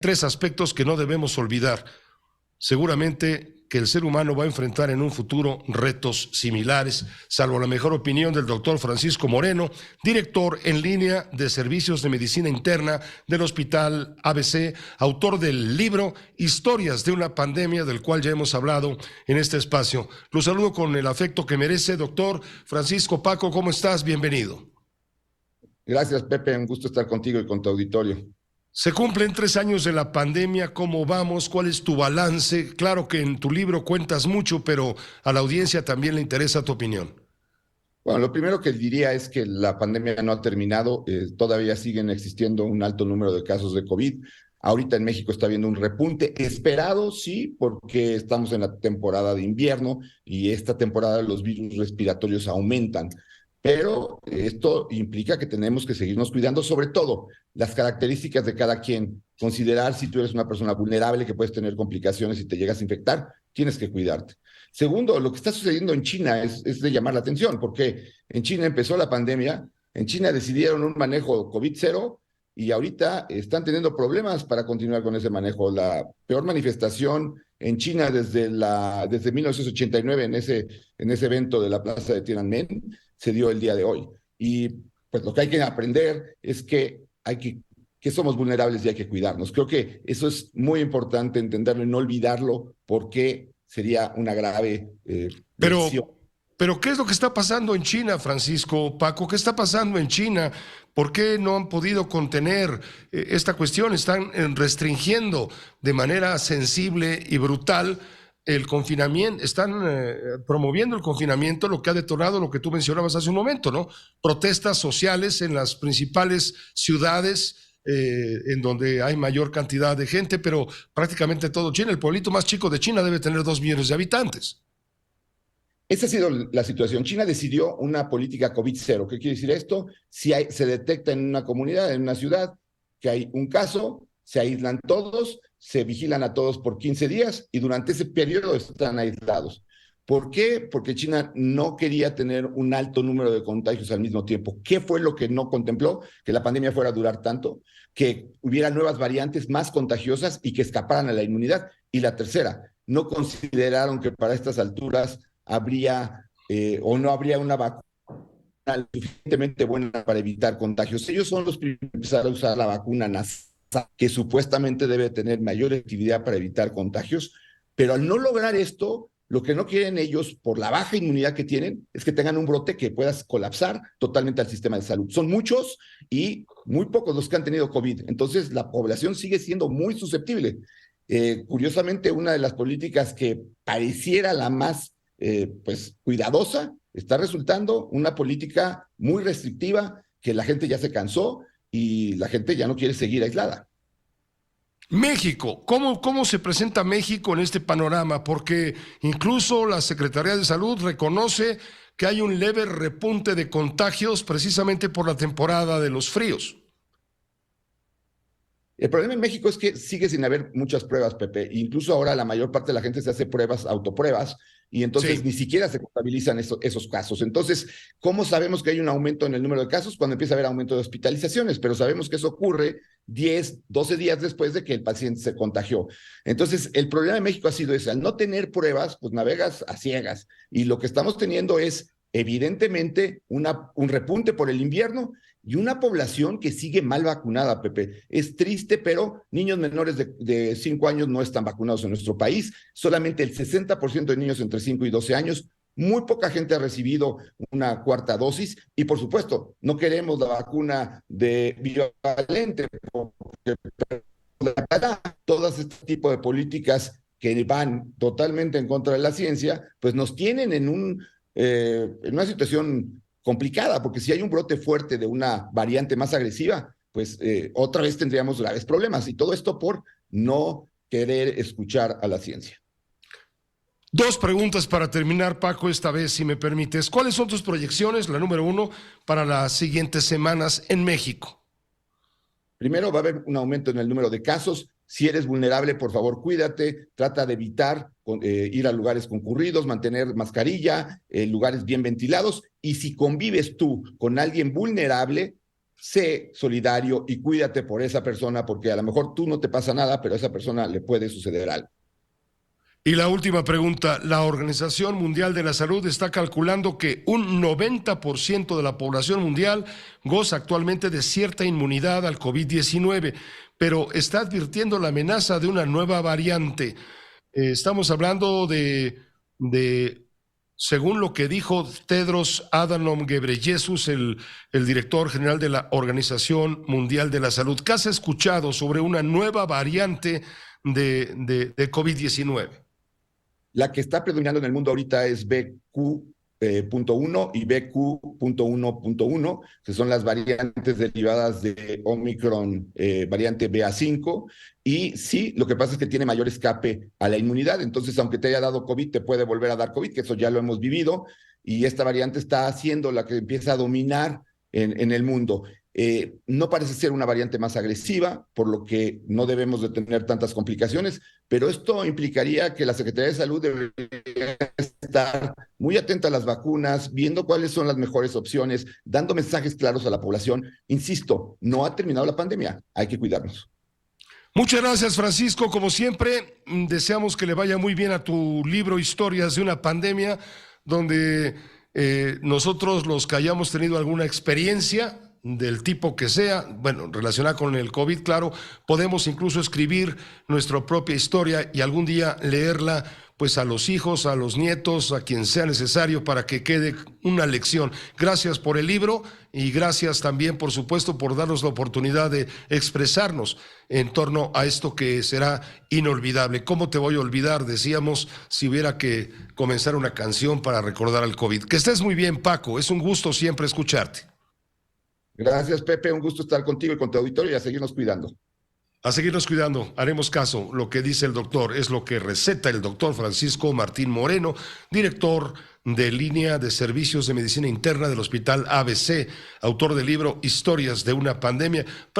tres aspectos que no debemos olvidar. Seguramente que el ser humano va a enfrentar en un futuro retos similares, salvo la mejor opinión del doctor Francisco Moreno, director en línea de Servicios de Medicina Interna del Hospital ABC, autor del libro Historias de una pandemia, del cual ya hemos hablado en este espacio. Lo saludo con el afecto que merece, doctor Francisco. Paco, ¿cómo estás? Bienvenido. Gracias, Pepe, un gusto estar contigo y con tu auditorio. Se cumplen 3 años de la pandemia, ¿cómo vamos? ¿Cuál es tu balance? Claro que en tu libro cuentas mucho, pero a la audiencia también le interesa tu opinión. Bueno, lo primero que diría es que la pandemia no ha terminado, todavía siguen existiendo un alto número de casos de COVID. Ahorita en México está habiendo un repunte esperado, sí, porque estamos en la temporada de invierno y esta temporada los virus respiratorios aumentan. Pero esto implica que tenemos que seguirnos cuidando, sobre todo las características de cada quien. Considerar si tú eres una persona vulnerable que puedes tener complicaciones si te llegas a infectar, tienes que cuidarte. Segundo, lo que está sucediendo en China es de llamar la atención, porque en China empezó la pandemia, en China decidieron un manejo COVID-0 y ahorita están teniendo problemas para continuar con ese manejo. La peor manifestación en China desde 1989 en ese evento de la plaza de Tiananmen se dio el día de hoy. Y pues lo que hay que aprender es que que somos vulnerables y hay que cuidarnos. Creo que eso es muy importante entenderlo y no olvidarlo, porque sería una grave decisión. Pero, ¿qué es lo que está pasando en China, Francisco? Paco, ¿qué está pasando en China? ¿Por qué no han podido contener esta cuestión? Están restringiendo de manera sensible y brutal el confinamiento, están promoviendo el confinamiento, lo que ha detonado lo que tú mencionabas hace un momento, ¿no? Protestas sociales en las principales ciudades en donde hay mayor cantidad de gente, pero prácticamente todo China, el pueblito más chico de China debe tener 2 millones de habitantes. Esa ha sido la situación. China decidió una política COVID-0. ¿Qué quiere decir esto? Si se detecta en una comunidad, en una ciudad, que hay un caso, se aíslan todos, se vigilan a todos por 15 días y durante ese periodo están aislados. ¿Por qué? Porque China no quería tener un alto número de contagios al mismo tiempo. ¿Qué fue lo que no contempló? Que la pandemia fuera a durar tanto, que hubiera nuevas variantes más contagiosas y que escaparan a la inmunidad. Y la tercera, no consideraron que para estas alturas habría o no habría una vacuna suficientemente buena para evitar contagios. Ellos son los primeros a empezar a usar la vacuna nasal, que supuestamente debe tener mayor efectividad para evitar contagios, pero al no lograr esto, lo que no quieren ellos, por la baja inmunidad que tienen, es que tengan un brote que pueda colapsar totalmente al sistema de salud. Son muchos y muy pocos los que han tenido COVID. Entonces, la población sigue siendo muy susceptible. Curiosamente, una de las políticas que pareciera la más pues cuidadosa, está resultando una política muy restrictiva que la gente ya se cansó y la gente ya no quiere seguir aislada. México, ¿cómo se presenta México en este panorama? Porque incluso la Secretaría de Salud reconoce que hay un leve repunte de contagios precisamente por la temporada de los fríos. El problema en México es que sigue sin haber muchas pruebas, Pepe. Incluso ahora la mayor parte de la gente se hace pruebas, autopruebas, y entonces Sí. ni siquiera se contabilizan esos casos. Entonces, ¿cómo sabemos que hay un aumento en el número de casos? Cuando empieza a haber aumento de hospitalizaciones, pero sabemos que eso ocurre 10, 12 días después de que el paciente se contagió. Entonces, el problema en México ha sido ese. Al no tener pruebas, pues navegas a ciegas. Y lo que estamos teniendo es, evidentemente, un repunte por el invierno y una población que sigue mal vacunada, Pepe. Es triste, pero niños menores de 5 años no están vacunados en nuestro país. Solamente el 60% de niños entre 5 y 12 años. Muy poca gente ha recibido una cuarta dosis y, por supuesto, no queremos la vacuna de bivalente, porque todas este tipo de políticas que van totalmente en contra de la ciencia, pues nos tienen en una situación complicada, porque si hay un brote fuerte de una variante más agresiva, pues otra vez tendríamos graves problemas, y todo esto por no querer escuchar a la ciencia. 2 preguntas para terminar, Paco, esta vez, si me permites. ¿Cuáles son tus proyecciones, la número 1, para las siguientes semanas en México? Primero, va a haber un aumento en el número de casos. Si eres vulnerable, por favor, cuídate, trata de evitar ir a lugares concurridos, mantener mascarilla, lugares bien ventilados, y si convives tú con alguien vulnerable, sé solidario y cuídate por esa persona, porque a lo mejor tú no te pasa nada, pero a esa persona le puede suceder algo. Y la última pregunta, la Organización Mundial de la Salud está calculando que un 90% de la población mundial goza actualmente de cierta inmunidad al COVID-19, pero está advirtiendo la amenaza de una nueva variante. Estamos hablando según lo que dijo Tedros Adhanom Ghebreyesus, el director general de la Organización Mundial de la Salud. ¿Qué has escuchado sobre una nueva variante de COVID-19? La que está predominando en el mundo ahorita es BQ.1 y BQ.1.1, que son las variantes derivadas de Omicron, variante BA5, y sí, lo que pasa es que tiene mayor escape a la inmunidad, entonces aunque te haya dado COVID, te puede volver a dar COVID, que eso ya lo hemos vivido, y esta variante está haciendo la que empieza a dominar en el mundo. No parece ser una variante más agresiva, por lo que no debemos de tener tantas complicaciones, pero esto implicaría que la Secretaría de Salud debería estar muy atenta a las vacunas, viendo cuáles son las mejores opciones, dando mensajes claros a la población. Insisto, no ha terminado la pandemia, hay que cuidarnos. Muchas gracias, Francisco. Como siempre, deseamos que le vaya muy bien a tu libro Historias de una pandemia, donde nosotros, los que hayamos tenido alguna experiencia del tipo que sea, bueno, relacionada con el COVID, claro, podemos incluso escribir nuestra propia historia y algún día leerla pues a los hijos, a los nietos, a quien sea necesario para que quede una lección. Gracias por el libro y gracias también, por supuesto, por darnos la oportunidad de expresarnos en torno a esto que será inolvidable. ¿Cómo te voy a olvidar? Decíamos, si hubiera que comenzar una canción para recordar al COVID. Que estés muy bien, Paco. Es un gusto siempre escucharte. Gracias, Pepe. Un gusto estar contigo y con tu auditorio y a seguirnos cuidando. A seguirnos cuidando, haremos caso. Lo que dice el doctor es lo que receta el doctor Francisco Martín Moreno, director de línea de servicios de medicina interna del Hospital ABC, autor del libro Historias de una pandemia.